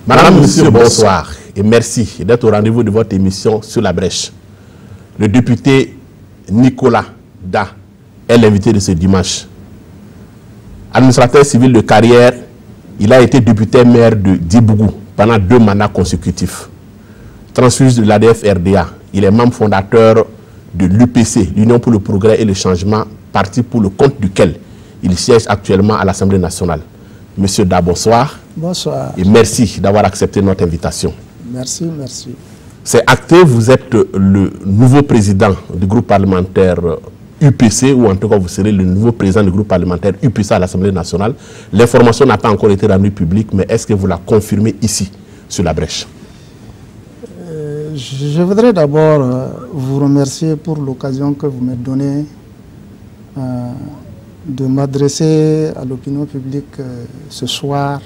Madame, Monsieur, bonsoir et merci d'être au rendez-vous de votre émission Sur la brèche. Le député Nicolas Da est l'invité de ce dimanche. Administrateur civil de carrière, il a été député maire de Dibougou pendant 2 mandats consécutifs. Transfuge de l'ADF-RDA, il est membre fondateur de l'UPC, l'Union pour le progrès et le changement, parti pour le compte duquel il siège actuellement à l'Assemblée nationale. Monsieur Da, bonsoir. Bonsoir. Et merci d'avoir accepté notre invitation. Merci, merci. C'est acté, vous êtes le nouveau président du groupe parlementaire UPC, ou en tout cas vous serez le nouveau président du groupe parlementaire UPC à l'Assemblée nationale. L'information n'a pas encore été rendue publique, mais est-ce que vous la confirmez ici, sur la brèche? Je voudrais d'abord vous remercier pour l'occasion que vous m'avez donnée de m'adresser à l'opinion publique ce soir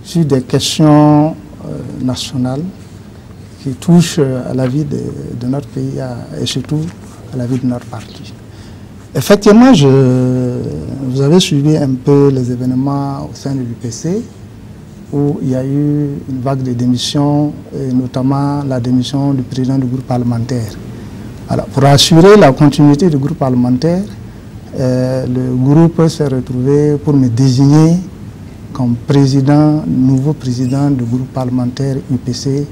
sur des questions nationales qui touchent à la vie de notre pays et surtout à la vie de notre parti. Effectivement, vous avez suivi un peu les événements au sein de l'UPC où il y a eu une vague de démissions, et notamment la démission du président du groupe parlementaire. Alors, pour assurer la continuité du groupe parlementaire, le groupe s'est retrouvé pour me désigner comme nouveau président du groupe parlementaire UPC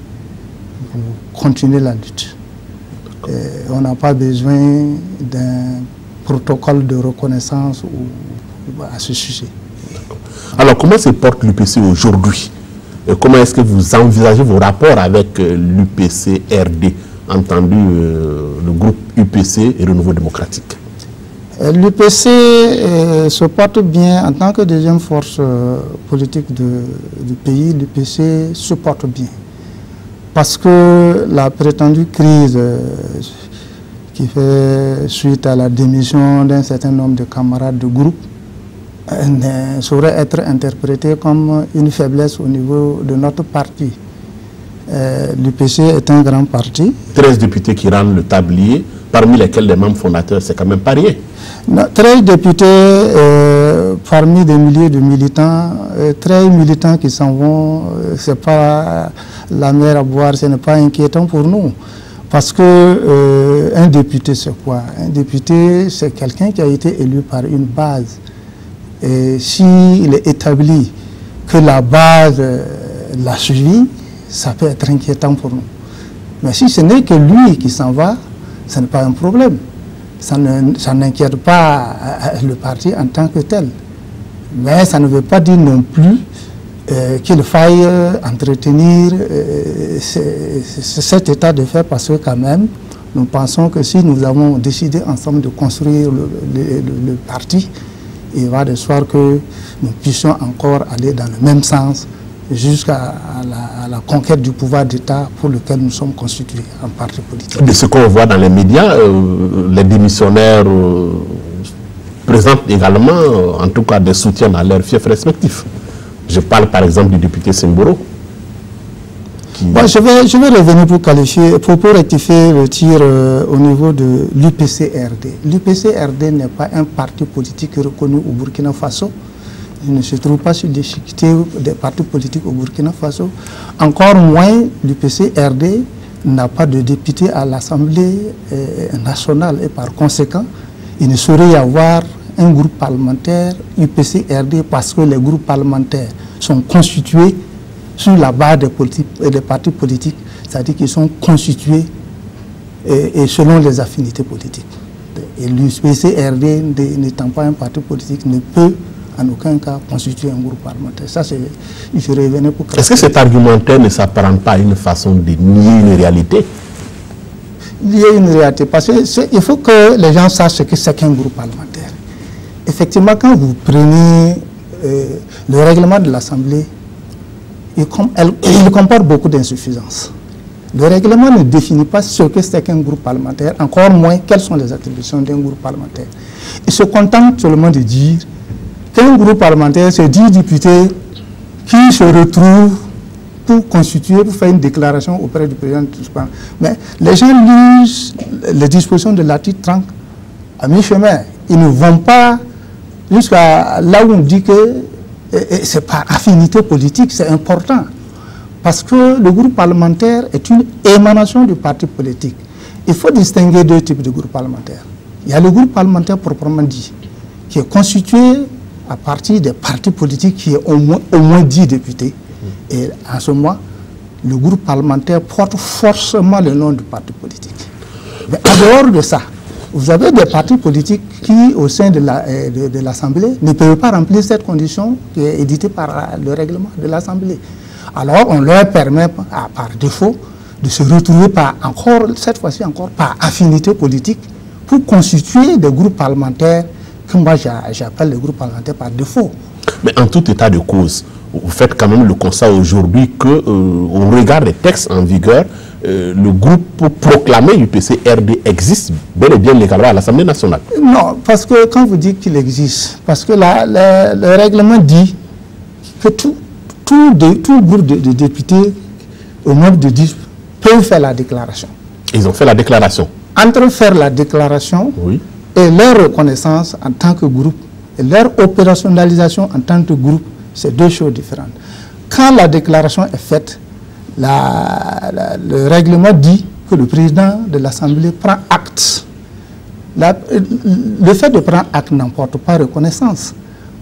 pour continuer la lutte. On n'a pas besoin d'un protocole de reconnaissance à ce sujet. Alors, comment se porte l'UPC aujourd'hui? Comment est-ce que vous envisagez vos rapports avec l'UPC-RD, entendu le groupe UPC et Renouveau démocratique? L'UPC se porte bien en tant que deuxième force politique du pays. L'UPC se porte bien parce que la prétendue crise qui fait suite à la démission d'un certain nombre de camarades de groupe saurait être interprétée comme une faiblesse au niveau de notre parti. L'UPC est un grand parti. 13 députés qui rendent le tablier, parmi lesquels les membres fondateurs, c'est quand même pas rien. 13 députés parmi des milliers de militants, 13 militants qui s'en vont, c'est pas la mer à boire, ce n'est pas inquiétant pour nous. Parce que un député, c'est quoi? Un député, c'est quelqu'un qui a été élu par une base. Et s'il est établi que la base l'a suivi, ça peut être inquiétant pour nous. Mais si ce n'est que lui qui s'en va, ce n'est pas un problème. Ça n'inquiète pas le parti en tant que tel. Mais ça ne veut pas dire non plus qu'il faille entretenir cet état de fait, parce que quand même, nous pensons que si nous avons décidé ensemble de construire le parti, il va de soi que nous puissions encore aller dans le même sens jusqu'à la conquête du pouvoir d'État pour lequel nous sommes constitués en parti politique. De ce qu'on voit dans les médias, les démissionnaires présentent également, en tout cas, des soutiens dans leurs fiefs respectifs. Je parle par exemple du député Semboro. Bon, je vais revenir pour rectifier le tir au niveau de l'UPC-RD. L'UPC-RD n'est pas un parti politique reconnu au Burkina Faso. Il ne se trouve pas sur l'échiquier des partis politiques au Burkina Faso. Encore moins, l'UPC-RD n'a pas de député à l'Assemblée nationale et par conséquent, il ne saurait y avoir un groupe parlementaire UPC-RD parce que les groupes parlementaires sont constitués sur la base des partis politiques, c'est-à-dire qu'ils sont constitués et selon les affinités politiques. Et l'UPC-RD, n'étant pas un parti politique, ne peut en aucun cas constituer un groupe parlementaire. Ça, il faut revenir pour... Est-ce que cet argumentaire ne s'apparente pas à une façon de nier une réalité? Il y a une réalité, parce qu'il faut que les gens sachent ce que c'est qu'un groupe parlementaire. Effectivement, quand vous prenez le règlement de l'Assemblée, il comporte beaucoup d'insuffisances. Le règlement ne définit pas ce que c'est qu'un groupe parlementaire, encore moins quelles sont les attributions d'un groupe parlementaire. Il se contente seulement de dire qu'un groupe parlementaire, c'est 10 députés qui se retrouvent pour constituer, pour faire une déclaration auprès du président. Mais les gens lisent les dispositions de l'article 30 à mi-chemin. Ils ne vont pas jusqu'à là où on dit que c'est par affinité politique, c'est important. Parce que le groupe parlementaire est une émanation du parti politique. Il faut distinguer deux types de groupes parlementaires. Il y a le groupe parlementaire proprement dit, qui est constitué à partir des partis politiques qui ont au moins 10 députés. Et en ce moment, le groupe parlementaire porte forcément le nom du parti politique. Mais en dehors de ça, vous avez des partis politiques qui, au sein de l'Assemblée, ne peuvent pas remplir cette condition qui est éditée par le règlement de l'Assemblée. Alors, on leur permet, par défaut, de se retrouver cette fois-ci encore, par affinité politique, pour constituer des groupes parlementaires que moi j'appelle les groupes parlementaires par défaut. Mais en tout état de cause, vous faites quand même le constat aujourd'hui qu'au regard des textes en vigueur, le groupe proclamé UPC-RD existe bel et bien légalement à l'Assemblée nationale. Non, parce que quand vous dites qu'il existe, parce que le règlement dit que tout groupe de députés au nombre de 10 peuvent faire la déclaration. Ils ont fait la déclaration. Entre faire la déclaration et leur reconnaissance en tant que groupe et leur opérationnalisation en tant que groupe, c'est deux choses différentes. Quand la déclaration est faite, le règlement dit que le président de l'Assemblée prend acte. Le fait de prendre acte n'emporte pas reconnaissance.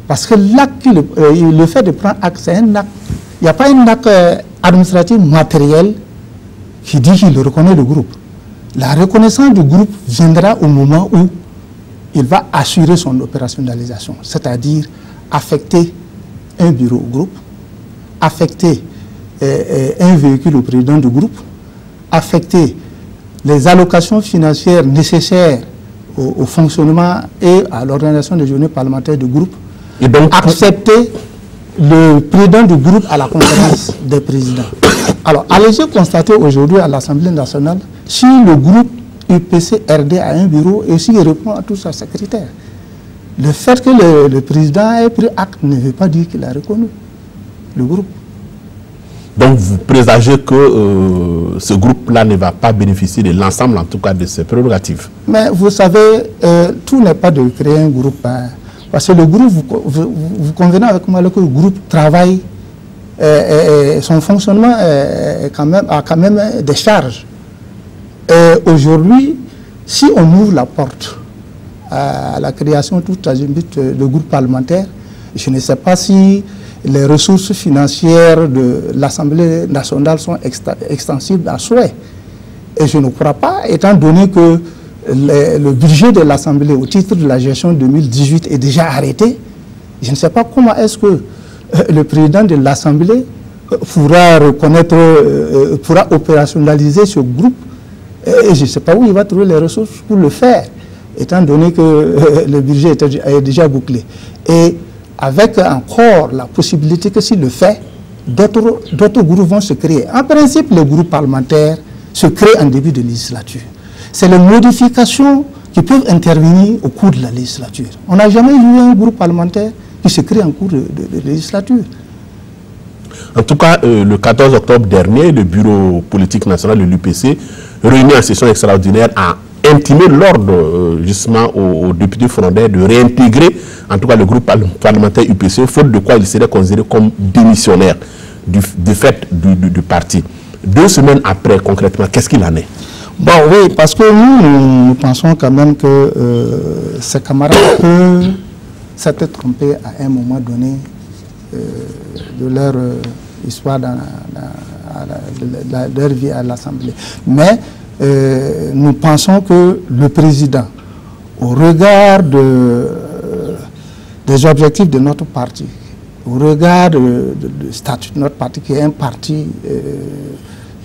Parce que le fait de prendre acte, c'est un acte. Il n'y a pas un acte administratif matériel qui dit qu'il reconnaît le groupe. La reconnaissance du groupe viendra au moment où il va assurer son opérationnalisation, c'est-à-dire affecter un bureau au groupe, affecter un véhicule au président du groupe, affecter les allocations financières nécessaires au fonctionnement et à l'organisation des journées parlementaires du groupe, et donc accepter le président du groupe à la conférence des présidents. Alors, allez-y constater aujourd'hui à l'Assemblée nationale si le groupe UPC-RD a un bureau et s'il répond à tous ces critères. Le fait que le président ait pris acte ne veut pas dire qu'il a reconnu le groupe. Donc vous présagez que ce groupe-là ne va pas bénéficier de l'ensemble, en tout cas, de ses prérogatives. Mais vous savez, tout n'est pas de créer un groupe. Hein, parce que le groupe, vous convenez avec moi que le groupe travaille, son fonctionnement a quand même des charges. Aujourd'hui, si on ouvre la porte à la création tout azimut de groupe parlementaire, je ne sais pas si les ressources financières de l'Assemblée nationale sont extensibles à souhait. Et je ne crois pas, étant donné que le budget de l'Assemblée au titre de la gestion 2018 est déjà arrêté, je ne sais pas comment est-ce que le président de l'Assemblée pourra reconnaître, pourra opérationnaliser ce groupe. Et je ne sais pas où il va trouver les ressources pour le faire, étant donné que le budget est déjà bouclé. Et avec encore la possibilité que s'il le fait, d'autres groupes vont se créer. En principe, les groupes parlementaires se créent en début de législature. C'est les modifications qui peuvent intervenir au cours de la législature. On n'a jamais eu un groupe parlementaire qui se crée en cours de législature. En tout cas, le 14 octobre dernier, le bureau politique national de l'UPC, réuni en session extraordinaire, a intimé l'ordre justement aux députés frondaires de réintégrer en tout cas le groupe parlementaire UPC, faute de quoi il serait considéré comme démissionnaire du fait du parti. 2 semaines après, concrètement, qu'est-ce qu'il en est? Bon, oui, parce que nous pensons quand même que ces camarades peuvent s'être trompés à un moment donné de leur histoire dans leur vie à l'Assemblée. Mais nous pensons que le président, au regard des objectifs de notre parti, au regard du statut de notre parti, qui est un parti,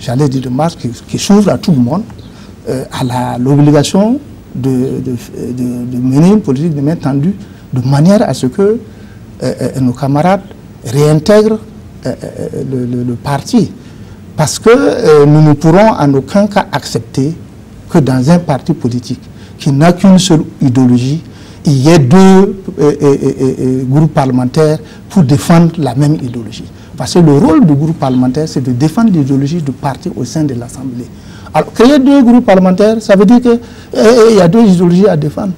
j'allais dire de masse, qui s'ouvre à tout le monde, a l'obligation de mener une politique de main tendue, de manière à ce que nos camarades réintègrent le parti. Parce que nous ne pourrons en aucun cas accepter que dans un parti politique qui n'a qu'une seule idéologie, il y ait 2 groupes parlementaires pour défendre la même idéologie. Parce que le rôle du groupe parlementaire, c'est de défendre l'idéologie du parti au sein de l'Assemblée. Alors, créer 2 groupes parlementaires, ça veut dire qu'il y a 2 idéologies à défendre.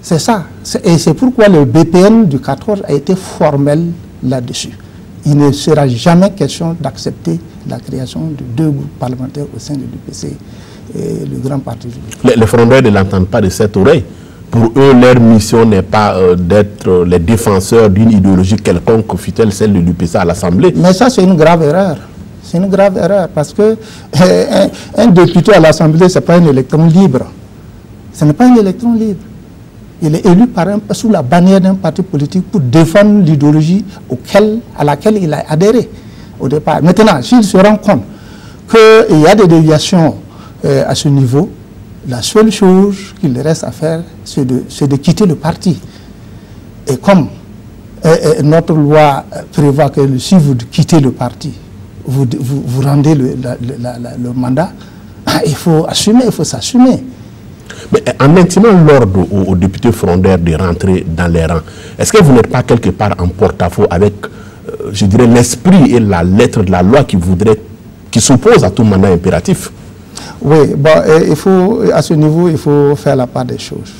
C'est ça. Et c'est pourquoi le BPN du 14 a été formel là-dessus. Il ne sera jamais question d'accepter la création de 2 groupes parlementaires au sein de l'UPC et le grand parti. Les frondeurs ne l'entendent pas de cette oreille. Pour eux, leur mission n'est pas d'être les défenseurs d'une idéologie quelconque, fût-elle celle de l'UPC à l'Assemblée. Mais ça, c'est une grave erreur. C'est une grave erreur parce que un député à l'Assemblée, ce n'est pas un électron libre. Ce n'est pas un électron libre. Il est élu sous la bannière d'un parti politique pour défendre l'idéologie à laquelle il a adhéré au départ. Maintenant, s'il se rend compte qu'il y a des déviations à ce niveau, la seule chose qu'il reste à faire, c'est de quitter le parti. Et comme notre loi prévoit que si vous quittez le parti, vous rendez le mandat, il faut assumer, il faut s'assumer. Mais en intimant l'ordre aux députés frondeurs de rentrer dans les rangs, est-ce que vous n'êtes pas quelque part en porte-à-faux avec, je dirais, l'esprit et la lettre de la loi qui s'oppose à tout mandat impératif? Oui, bon, il faut, à ce niveau, il faut faire la part des choses.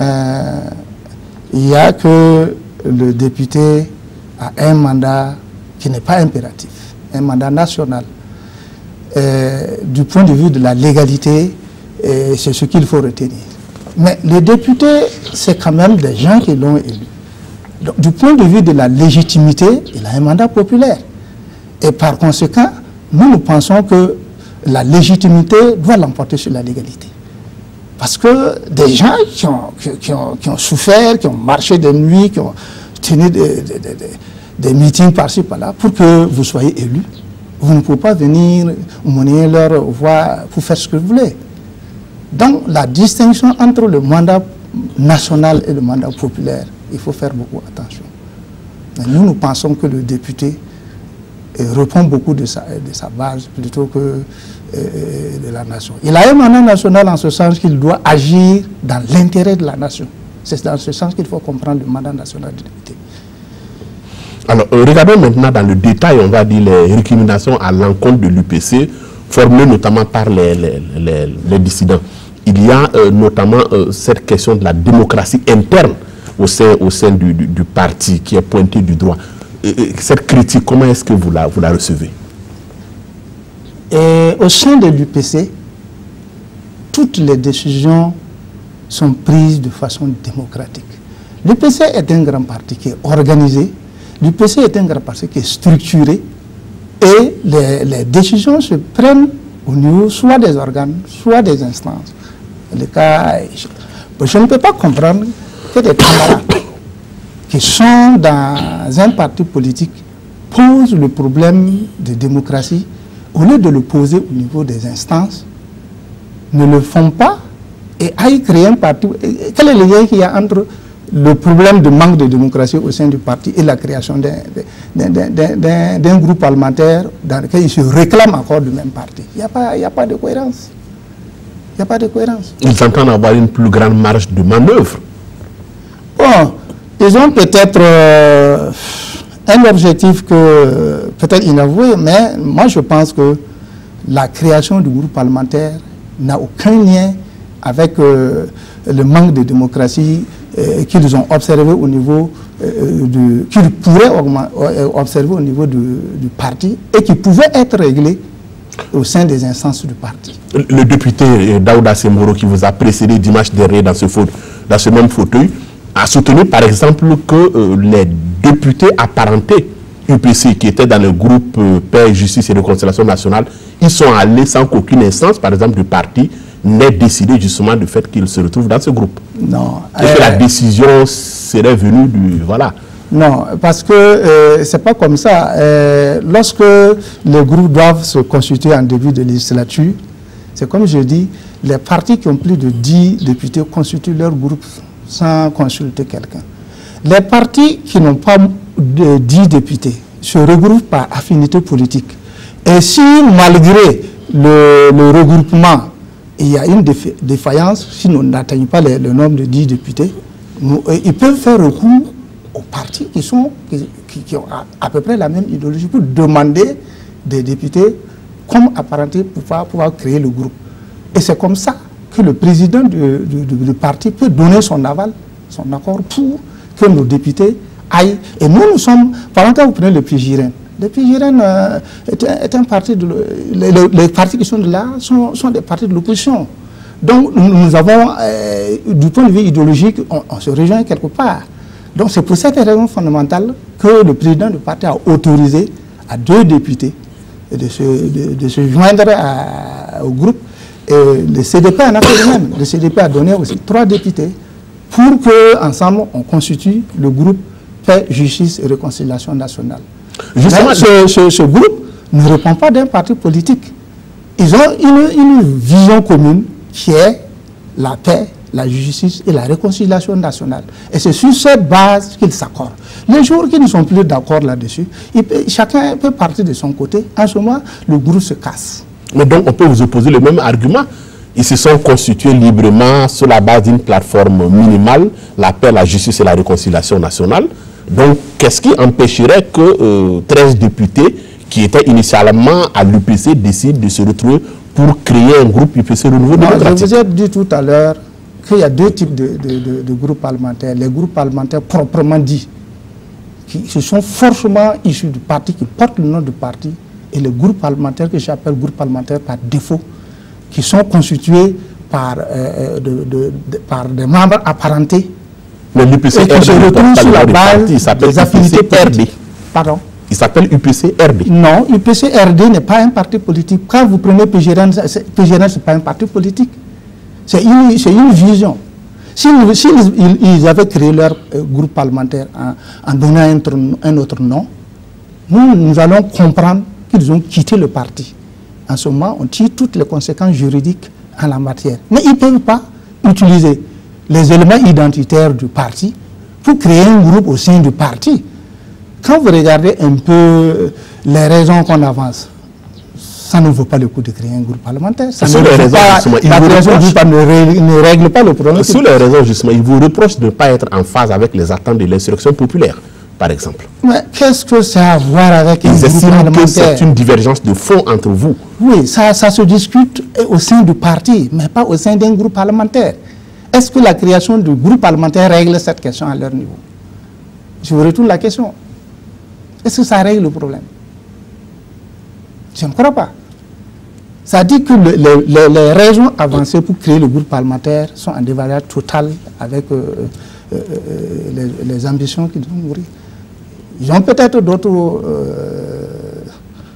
Il n'y a que le député a un mandat qui n'est pas impératif, un mandat national. Du point de vue de la légalité, c'est ce qu'il faut retenir. Mais les députés, c'est quand même des gens qui l'ont élu. Donc, du point de vue de la légitimité, il a un mandat populaire. Et par conséquent, nous pensons que la légitimité doit l'emporter sur la légalité. Parce que des gens qui ont souffert, qui ont marché de nuit, qui ont tenu des meetings par-ci, par-là, pour que vous soyez élu, vous ne pouvez pas venir monnayer leur voix pour faire ce que vous voulez. Donc, la distinction entre le mandat national et le mandat populaire, il faut faire beaucoup attention. Mais nous pensons que le député répond beaucoup de sa base plutôt que de la nation. Il a un mandat national en ce sens qu'il doit agir dans l'intérêt de la nation. C'est dans ce sens qu'il faut comprendre le mandat national du député. Alors, regardons maintenant dans le détail, on va dire, les récriminations à l'encontre de l'UPC, formulées notamment par les dissidents. Il y a notamment cette question de la démocratie interne au sein du parti qui est pointée du doigt. Cette critique, comment est-ce que vous la recevez? Et au sein de l'UPC, toutes les décisions sont prises de façon démocratique. L'UPC est un grand parti qui est organisé, l'UPC est un grand parti qui est structuré, et les décisions se prennent au niveau soit des organes, soit des instances. Le cas, je ne peux pas comprendre que des camarades qui sont dans un parti politique posent le problème de démocratie, au lieu de le poser au niveau des instances, ne le font pas et aillent créer un parti. Quel est le lien qu'il y a entre le problème de manque de démocratie au sein du parti et la création d'un groupe parlementaire dans lequel ils se réclament encore du même parti? Il n'y a pas de cohérence. Il n'y a pas de cohérence. Ils entendent avoir une plus grande marge de manœuvre. Bon, ils ont peut-être un objectif que peut-être inavoué, mais moi je pense que la création du groupe parlementaire n'a aucun lien avec le manque de démocratie qu'ils ont observé au niveau qu'ils pourraient observer au niveau du parti et qui pouvait être réglé au sein des instances du parti. Le député Daouda Semboro, qui vous a précédé dimanche dernier dans ce même fauteuil, a soutenu par exemple que les députés apparentés UPC qui étaient dans le groupe Paix, Justice et Réconciliation nationale, ils sont allés sans qu'aucune instance, par exemple du parti, n'ait décidé justement du fait qu'ils se retrouvent dans ce groupe. Non. Est-ce que la décision serait venue du... Voilà. Non, parce que c'est pas comme ça. Lorsque les groupes doivent se constituer en début de législature, c'est comme je dis, les partis qui ont plus de 10 députés constituent leur groupe sans consulter quelqu'un. Les partis qui n'ont pas de 10 députés se regroupent par affinité politique. Et si, malgré le regroupement, il y a une défaillance, si nous n'atteignons pas le nombre de 10 députés, ils peuvent faire recours aux partis qui ont à peu près la même idéologie pour demander des députés comme apparentés pour pouvoir créer le groupe. Et c'est comme ça que le président du parti peut donner son aval, son accord pour que nos députés aillent. Et nous sommes, par exemple, vous prenez le PJRN. Le PJRN est un parti, les partis qui sont là sont des partis de l'opposition. Donc nous avons, du point de vue idéologique, on se rejoint quelque part. Donc c'est pour cette raison fondamentale que le président du parti a autorisé à 2 députés de se joindre au groupe. Et le CDP en a fait de même. Le CDP a donné aussi 3 députés pour qu'ensemble on constitue le groupe Paix, Justice et Réconciliation nationale. Justement, ce groupe ne répond pas d'un parti politique. Ils ont une vision commune qui est la paix, la justice et la réconciliation nationale. Et c'est sur cette base qu'ils s'accordent. Les jours qui ne sont plus d'accord là-dessus, chacun peut partir de son côté. En ce moment, le groupe se casse. Mais donc, on peut vous opposer le même argument. Ils se sont constitués librement sur la base d'une plateforme minimale, la paix, la justice et la réconciliation nationale. Donc, qu'est-ce qui empêcherait que 13 députés qui étaient initialement à l'UPC décident de se retrouver pour créer un groupe UPC Renouveau Démocratique? Je vous ai dit tout à l'heure qu'il y a 2 types de groupes parlementaires. Les groupes parlementaires proprement dits, qui sont forcément issus du parti, qui portent le nom du parti, et les groupes parlementaires que j'appelle groupes parlementaires par défaut, qui sont constitués par des membres apparentés. Mais l'UPC RD se retrouve sur la base des affinités politiques. Pardon? Il s'appelle UPC RD. Non, UPC RD n'est pas un parti politique. Quand vous prenez PGRN, ce n'est pas un parti politique. C'est une vision. S'ils avaient créé leur groupe parlementaire en donnant un autre nom, nous allons comprendre qu'ils ont quitté le parti. En ce moment, on tire toutes les conséquences juridiques en la matière. Mais ils ne peuvent pas utiliser les éléments identitaires du parti pour créer un groupe au sein du parti. Quand vous regardez un peu les raisons qu'on avance, ça ne vaut pas le coup de créer un groupe parlementaire. Ça ne règle pas le problème. Sous les raisons, justement, ils vous reprochent de ne pas être en phase avec les attentes de l'insurrection populaire, par exemple. Mais qu'est-ce que ça a à voir avec un groupe parlementaire? C'est une divergence de fond entre vous. Oui, ça se discute au sein du parti, mais pas au sein d'un groupe parlementaire. Est-ce que la création du groupe parlementaire règle cette question à leur niveau? Je vous retourne la question. Est-ce que ça règle le problème? Je ne crois pas. Ça dit que les raisons avancées pour créer le groupe parlementaire sont en dévaleur total avec les ambitions qu'ils ont nourries. Ils ont peut-être d'autres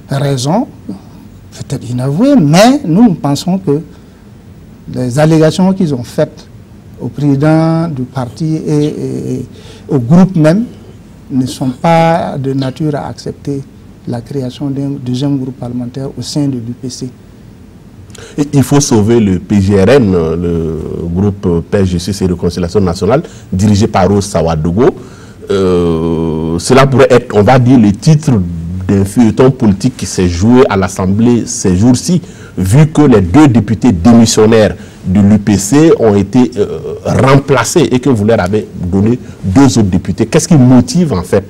raisons, peut-être inavouées, mais nous pensons que les allégations qu'ils ont faites au président du parti et au groupe même ne sont pas de nature à accepter la création d'un deuxième groupe parlementaire au sein de l'UPC. Il faut sauver le PGRN, le groupe Paix, Justice et Réconciliation nationale, dirigé par Rose Sawadogo. Cela pourrait être, on va dire, le titre d'un feuilleton politique qui s'est joué à l'Assemblée ces jours-ci, vu que les 2 députés démissionnaires de l'UPC ont été remplacés et que vous leur avez donné 2 autres députés. Qu'est-ce qui motive en fait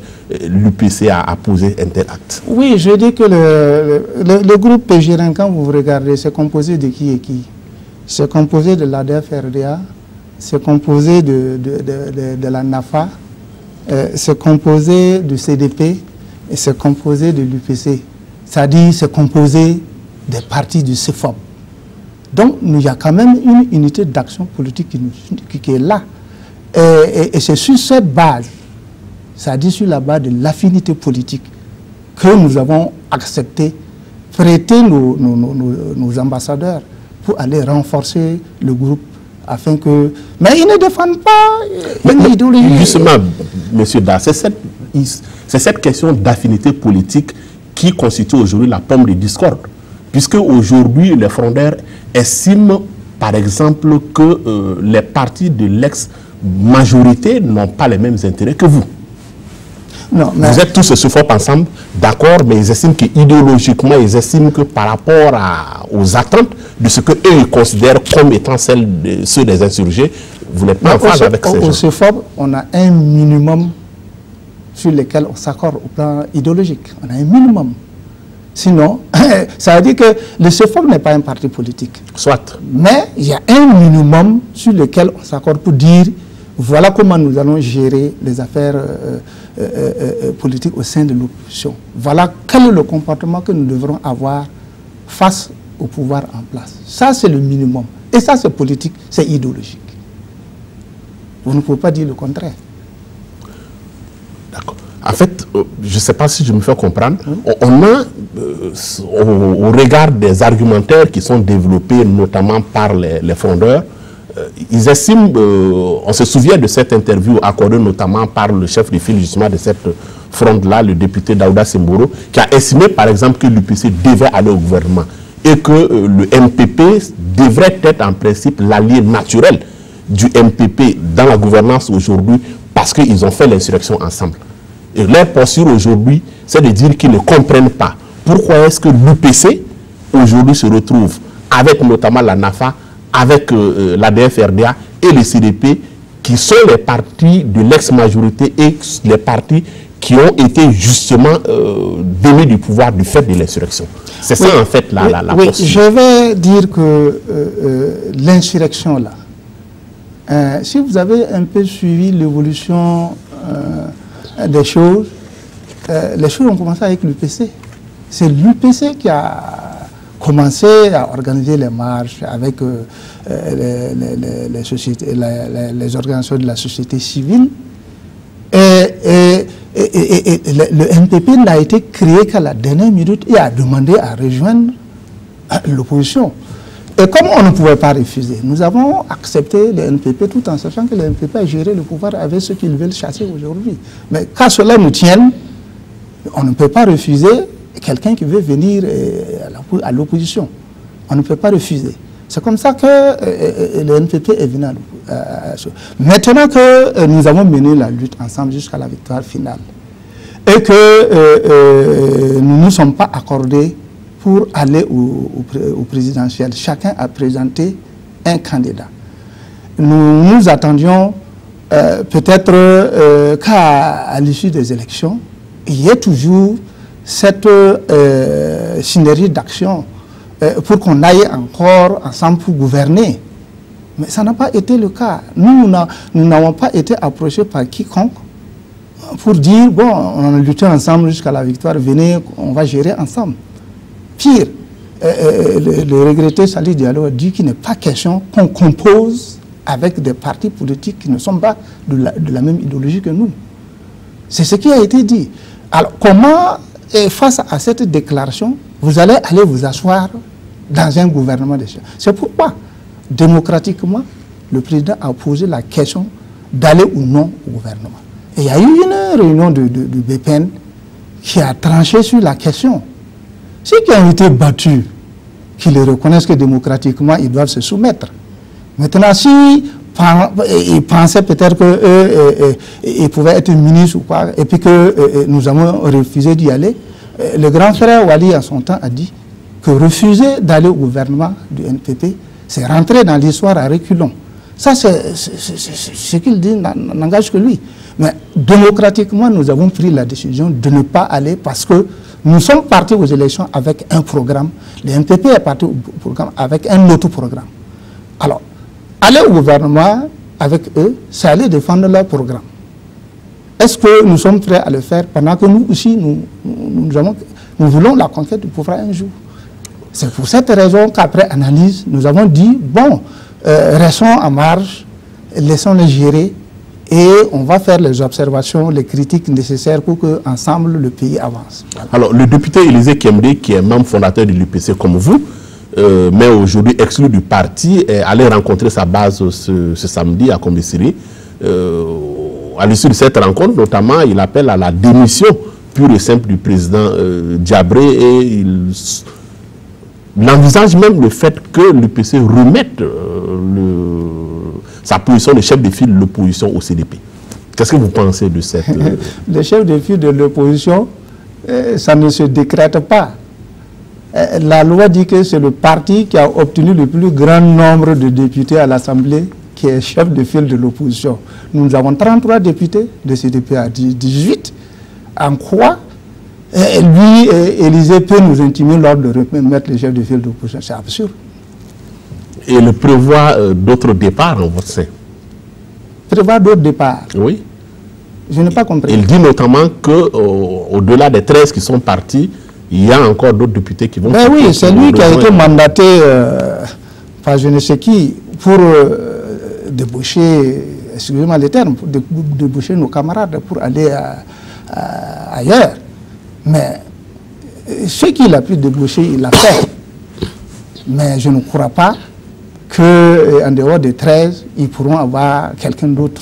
l'UPC à poser un tel acte? Oui, je dis que le groupe PGRN, quand vous regardez, c'est composé de qui et qui? C'est composé de l'ADF-RDA, c'est composé de la NAFA, c'est composé du CDP et c'est composé de l'UPC. C'est-à-dire c'est composé des partis du CEFOP. Donc, il y a quand même une unité d'action politique qui est là. Et c'est sur cette base, c'est-à-dire sur la base de l'affinité politique, que nous avons accepté prêter nos ambassadeurs pour aller renforcer le groupe afin que... Mais ils ne défendent pas une idéologie. Justement, M. Da, c'est cette question d'affinité politique qui constitue aujourd'hui la pomme de discorde. Puisque aujourd'hui, les frondeurs estiment, par exemple, que les partis de l'ex-majorité n'ont pas les mêmes intérêts que vous. Non, mais... Vous êtes tous ce FOP ensemble, d'accord, mais ils estiment qu'idéologiquement, ils estiment que par rapport aux attentes de ce qu'eux ils considèrent comme étant ceux des insurgés, vous n'êtes pas en phase avec ces gens. Au CEFOP, on a un minimum sur lesquels on s'accorde au plan idéologique. On a un minimum. Sinon, ça veut dire que le CEFOP n'est pas un parti politique. Soit. Mais il y a un minimum sur lequel on s'accorde pour dire voilà comment nous allons gérer les affaires politiques au sein de l'opposition. Voilà quel est le comportement que nous devrons avoir face au pouvoir en place. Ça, c'est le minimum. Et ça, c'est politique, c'est idéologique. Vous ne pouvez pas dire le contraire. D'accord. En fait, je ne sais pas si je me fais comprendre, on a, au regard des argumentaires qui sont développés notamment par les fondeurs, ils estiment, on se souvient de cette interview accordée notamment par le chef de file justement de cette fronde-là, le député Daouda Semboro, qui a estimé par exemple que l'UPC devait aller au gouvernement et que le MPP devrait être en principe l'allié naturel du MPP dans la gouvernance aujourd'hui parce qu'ils ont fait l'insurrection ensemble. Et leur posture aujourd'hui, c'est de dire qu'ils ne comprennent pas pourquoi est-ce que l'UPC aujourd'hui se retrouve avec notamment la NAFA, avec l'ADF-RDA et le CDP, qui sont les partis de l'ex-majorité et les partis qui ont été justement démis du pouvoir du fait de l'insurrection. C'est ça en fait la posture. Je vais dire que l'insurrection là, si vous avez un peu suivi l'évolution des choses, les choses ont commencé avec l'UPC. C'est l'UPC qui a commencé à organiser les marches avec les organisations de la société civile. Et le MPP n'a été créé qu'à la dernière minute et a demandé à rejoindre l'opposition. Et comme on ne pouvait pas refuser, nous avons accepté le NPP tout en sachant que le NPP a géré le pouvoir avec ceux qu'ils veulent chasser aujourd'hui. Mais quand cela nous tienne, on ne peut pas refuser quelqu'un qui veut venir à l'opposition. On ne peut pas refuser. C'est comme ça que le NPP est venu à maintenant que nous avons mené la lutte ensemble jusqu'à la victoire finale et que nous ne nous sommes pas accordés pour aller au présidentiel. Chacun a présenté un candidat. Nous attendions peut-être qu'à l'issue des élections, il y ait toujours cette synergie d'action pour qu'on aille encore ensemble pour gouverner. Mais ça n'a pas été le cas. Nous n'avons pas été approchés par quiconque pour dire, bon, on a lutté ensemble jusqu'à la victoire, venez, on va gérer ensemble. Pire, le regretté Salih Diallo a dit qu'il n'est pas question qu'on compose avec des partis politiques qui ne sont pas de la même idéologie que nous. C'est ce qui a été dit. Alors, comment, face à cette déclaration, vous allez aller vous asseoir dans un gouvernement de chefs? C'est pourquoi, démocratiquement, le président a posé la question d'aller ou non au gouvernement. Et il y a eu une réunion de BPN qui a tranché sur la question. Ceux qui ont été battus, qu'ils reconnaissent que démocratiquement, ils doivent se soumettre. Maintenant, si ils pensaient peut-être qu'ils pouvaient être ministres ou pas, et puis que nous avons refusé d'y aller, le grand frère Wali, en son temps, a dit que refuser d'aller au gouvernement du NPP, c'est rentrer dans l'histoire à reculons. Ça, c'est ce qu'il dit, n'engage que lui. Mais démocratiquement, nous avons pris la décision de ne pas aller parce que nous sommes partis aux élections avec un programme. Le NPP est parti au programme avec un autre programme. Alors, aller au gouvernement avec eux, c'est aller défendre leur programme. Est-ce que nous sommes prêts à le faire pendant que nous aussi, nous voulons la conquête du pouvoir un jour? C'est pour cette raison qu'après analyse, nous avons dit, bon, restons en marge, laissons-les gérer et on va faire les observations, les critiques nécessaires pour qu'ensemble le pays avance. Voilà. Alors, le député Élisée Kemdé, qui est membre fondateur de l'UPC comme vous, mais aujourd'hui exclu du parti, est allé rencontrer sa base ce samedi à Combessiri. À l'issue de cette rencontre, notamment, il appelle à la démission pure et simple du président Diabré et il envisage même le fait que l'UPC remette sa position de chef de file de l'opposition au CDP. Qu'est-ce que vous pensez de cette... Le chef de file de l'opposition, ça ne se décrète pas. La loi dit que c'est le parti qui a obtenu le plus grand nombre de députés à l'Assemblée qui est chef de file de l'opposition. Nous avons 33 députés, le CDP a 18. en quoi lui, Élysée, peut nous intimer lors de remettre les chefs de file d'opposition. C'est absurde. Et il prévoit d'autres départs en votre sein. Prévoit d'autres départs? Oui. Je n'ai pas compris. Il dit notamment qu'au-delà des 13 qui sont partis, il y a encore d'autres députés qui vont... Ben oui, c'est lui qui a été mandaté par je ne sais qui pour débaucher, excusez-moi les termes, pour débaucher nos camarades pour aller ailleurs. Mais ce qu'il a pu débaucher, il l'a fait. Mais je ne crois pas qu'en dehors des 13, ils pourront avoir quelqu'un d'autre.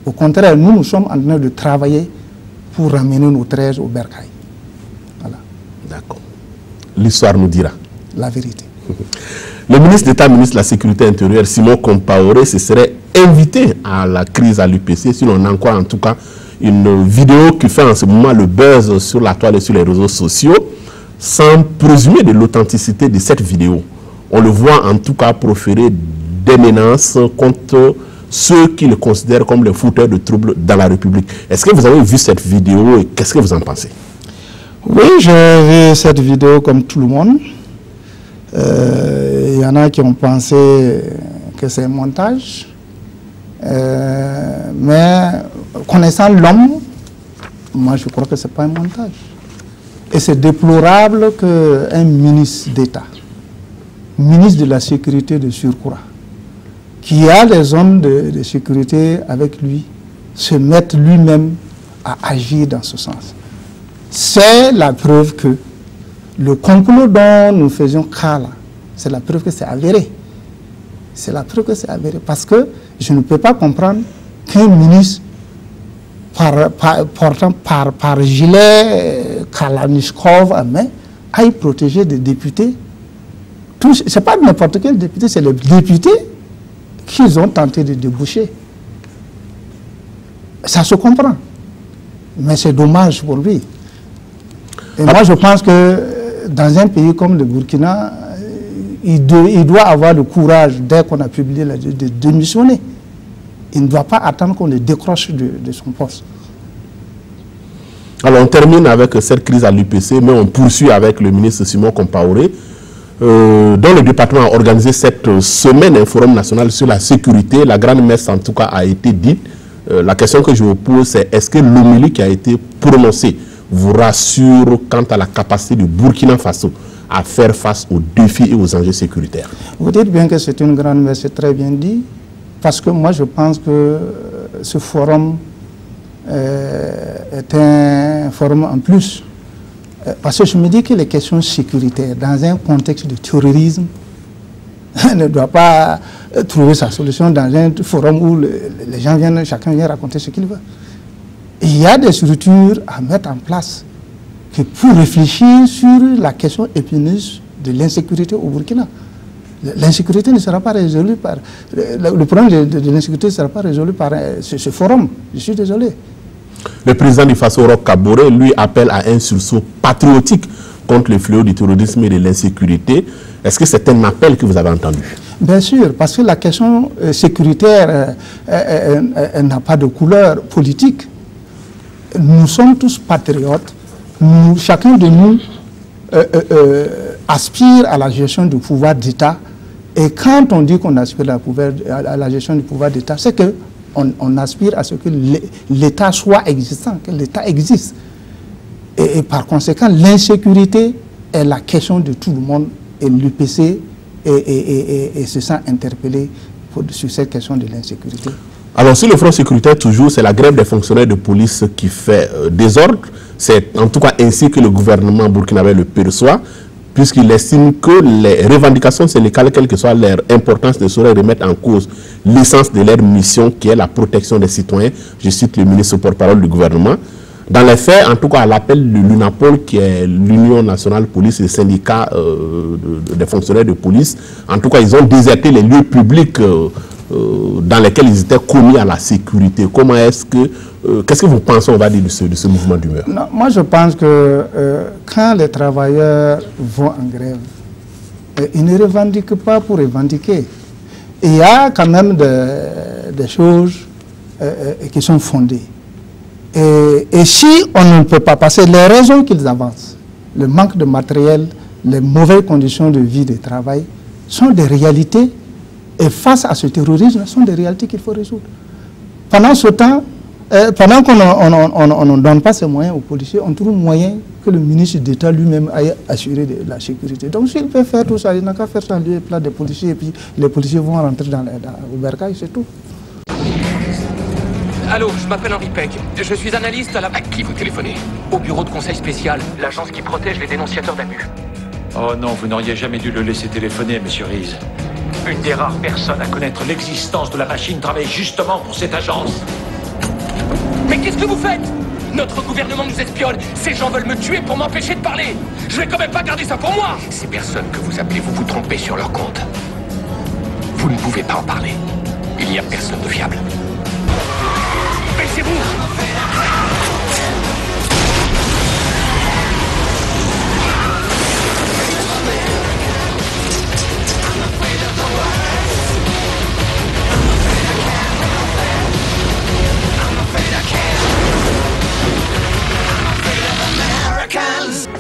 Au contraire, nous sommes en train de travailler pour ramener nos 13 au bercail. Voilà. D'accord. L'histoire nous dira. La vérité. Le ministre d'État, ministre de la Sécurité intérieure, Simon Compaoré, se serait invité à la crise à l'UPC, si l'on en croit en tout cas une vidéo qui fait en ce moment le buzz sur la toile et sur les réseaux sociaux, sans présumer de l'authenticité de cette vidéo. On le voit en tout cas proférer des menaces contre ceux qui le considèrent comme les fouteurs de troubles dans la République. Est-ce que vous avez vu cette vidéo et qu'est-ce que vous en pensez? Oui, j'ai vu cette vidéo comme tout le monde. Il y en a qui ont pensé que c'est un montage. Mais connaissant l'homme, moi je crois que ce n'est pas un montage. Et c'est déplorable qu'un ministre d'État, ministre de la Sécurité de surcroît, qui a les hommes de sécurité avec lui, se mette lui-même à agir dans ce sens. C'est la preuve que le complot dont nous faisions cas là, c'est la preuve que c'est avéré. C'est la preuve que c'est avéré. Parce que je ne peux pas comprendre qu'un ministre portant par gilet Kalachnikov à main aille protéger des députés. Ce n'est pas n'importe quel député, c'est les députés qu'ils ont tenté de déboucher. Ça se comprend. Mais c'est dommage pour lui. Et moi, je pense que dans un pays comme le Burkina, il doit avoir le courage, dès qu'on a publié, de démissionner. Il ne doit pas attendre qu'on le décroche de son poste. Alors, on termine avec cette crise à l'UPC, mais on poursuit avec le ministre Simon Compaoré, dont le département a organisé cette semaine un forum national sur la sécurité. La grande messe, en tout cas, a été dite. La question que je vous pose, c'est est-ce que l'homélie qui a été prononcée vous rassure quant à la capacité du Burkina Faso à faire face aux défis et aux enjeux sécuritaires? Vous dites bien que c'est une grande messe, c'est très bien dit, parce que moi je pense que ce forum est un forum en plus. Parce que je me dis que les questions sécuritaires, dans un contexte de terrorisme, ne doit pas trouver sa solution dans un forum où les gens viennent, chacun vient raconter ce qu'il veut. Il y a des structures à mettre en place pour réfléchir sur la question épineuse de l'insécurité au Burkina. L'insécurité ne sera pas résolue par... Le problème de l'insécurité ne sera pas résolu par ce forum. Je suis désolé. Le président du Faso, Roch Kaboré, lui appelle à un sursaut patriotique contre le fléau du terrorisme et de l'insécurité. Est-ce que c'est un appel que vous avez entendu? Bien sûr, parce que la question sécuritaire n'a pas de couleur politique. Nous sommes tous patriotes. Chacun de nous aspire à la gestion du pouvoir d'État. Et quand on dit qu'on aspire à la gestion du pouvoir d'État, c'est qu'on aspire à ce que l'État soit existant, que l'État existe. Et par conséquent, l'insécurité est la question de tout le monde. Et l'UPC se sent interpellé sur cette question de l'insécurité. Alors, sur le front sécuritaire, toujours, c'est la grève des fonctionnaires de police qui fait désordre. C'est en tout cas ainsi que le gouvernement burkinabé le perçoit, puisqu'il estime que les revendications syndicales, quelle que soit leur importance, ne sauraient remettre en cause l'essence de leur mission, qui est la protection des citoyens. Je cite le ministre porte-parole du gouvernement. Dans les faits, en tout cas, à l'appel de l'UNAPOL, qui est l'Union nationale police et le syndicat des fonctionnaires de police, en tout cas, ils ont déserté les lieux publics dans lesquels ils étaient commis à la sécurité. Comment est-ce que... qu'est-ce que vous pensez, on va dire, de ce mouvement d'humeur? Moi, je pense que quand les travailleurs vont en grève, ils ne revendiquent pas pour revendiquer. Il y a quand même des choses qui sont fondées. Et si on ne peut pas passer, les raisons qu'ils avancent, le manque de matériel, les mauvaises conditions de vie et de travail, sont des réalités. Et face à ce terrorisme, ce sont des réalités qu'il faut résoudre. Pendant ce temps, pendant qu'on ne donne pas ces moyens aux policiers, on trouve moyen que le ministre d'État lui-même aille assurer de la sécurité. Donc s'il peut faire tout ça, il n'a qu'à faire ça lui, plat des policiers, et puis les policiers vont rentrer au bercail, c'est tout. Allô, je m'appelle Henri Peck. Je suis analyste à la... À qui vous téléphonez? Au bureau de conseil spécial, l'agence qui protège les dénonciateurs d'abus. Oh non, vous n'auriez jamais dû le laisser téléphoner, monsieur Rees. Une des rares personnes à connaître l'existence de la machine travaille justement pour cette agence. Mais qu'est-ce que vous faites? Notre gouvernement nous espionne. Ces gens veulent me tuer pour m'empêcher de parler. Je vais quand même pas garder ça pour moi. Ces personnes que vous appelez, vous vous trompez sur leur compte. Vous ne pouvez pas en parler. Il n'y a personne de fiable. Baissez-vous!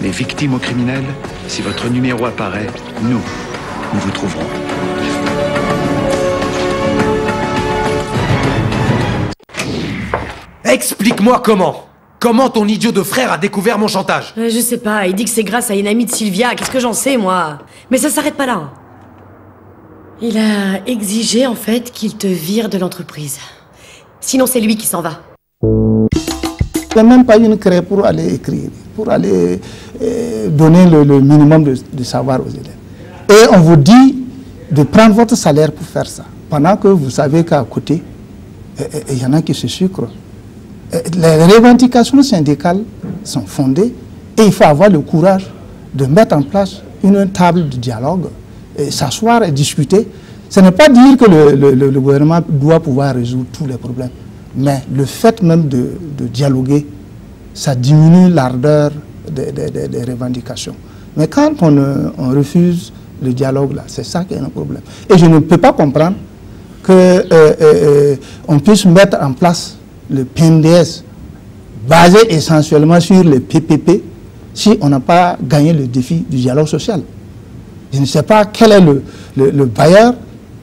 Les victimes aux criminels, si votre numéro apparaît, nous vous trouverons. Explique-moi comment. Comment ton idiot de frère a découvert mon chantage? Je sais pas, il dit que c'est grâce à une amie de Sylvia, qu'est-ce que j'en sais moi? Mais ça s'arrête pas là. Il a exigé en fait qu'il te vire de l'entreprise. Sinon c'est lui qui s'en va. Il n'y a même pas une craie pour aller écrire, pour aller donner le minimum de savoir aux élèves. Et on vous dit de prendre votre salaire pour faire ça, pendant que vous savez qu'à côté, il y en a qui se sucrent. Les revendications syndicales sont fondées et il faut avoir le courage de mettre en place une table de dialogue, s'asseoir et discuter. Ce n'est pas dire que le gouvernement doit pouvoir résoudre tous les problèmes. Mais le fait même de dialoguer, ça diminue l'ardeur des revendications. Mais quand on refuse le dialogue, là, c'est ça qui est un problème. Et je ne peux pas comprendre qu'on puisse mettre en place le PNDS basé essentiellement sur les PPP si on n'a pas gagné le défi du dialogue social. Je ne sais pas quel est le bailleur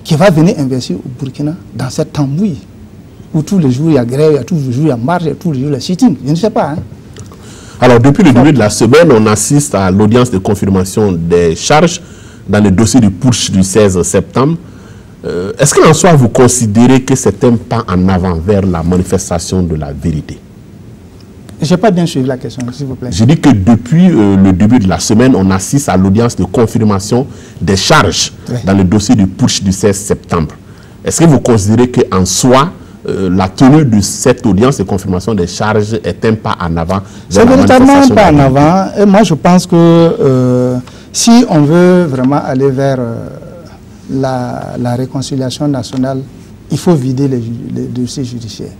qui va venir investir au Burkina dans cette tambouille où tous les jours il y a grève, il y a tous les jours il y a marche, il y a tous les jours il y a sit-in. Je ne sais pas. Hein. Alors, depuis le début de la semaine, on assiste à l'audience de confirmation des charges dans le dossier du putsch du 16 septembre. Est-ce qu'en soi, vous considérez que c'est un pas en avant vers la manifestation de la vérité? Je n'ai pas bien suivi la question, s'il vous plaît. Je dis que depuis le début de la semaine, on assiste à l'audience de confirmation des charges dans le dossier du putsch du 16 septembre. Est-ce que vous considérez qu'en soi, la tenue de cette audience de confirmation des charges est un pas en avant? C'est véritablement un pas en avant. Et moi, je pense que si on veut vraiment aller vers la réconciliation nationale, il faut vider les dossiers judiciaires.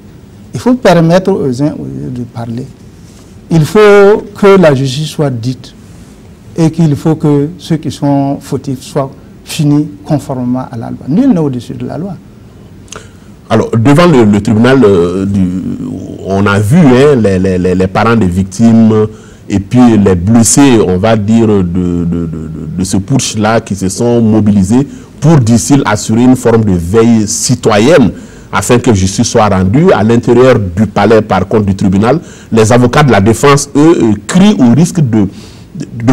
Il faut permettre aux uns de parler. Il faut que la justice soit dite et qu'il faut que ceux qui sont fautifs soient finis conformément à la loi. Nul n'est au-dessus de la loi. Alors, devant le tribunal, on a vu hein, les parents des victimes et puis les blessés, on va dire, de ce putsch-là qui se sont mobilisés pour, disent-ils, assurer une forme de veille citoyenne afin que justice soit rendue. À l'intérieur du palais, par contre, du tribunal, les avocats de la défense, eux, crient au risque de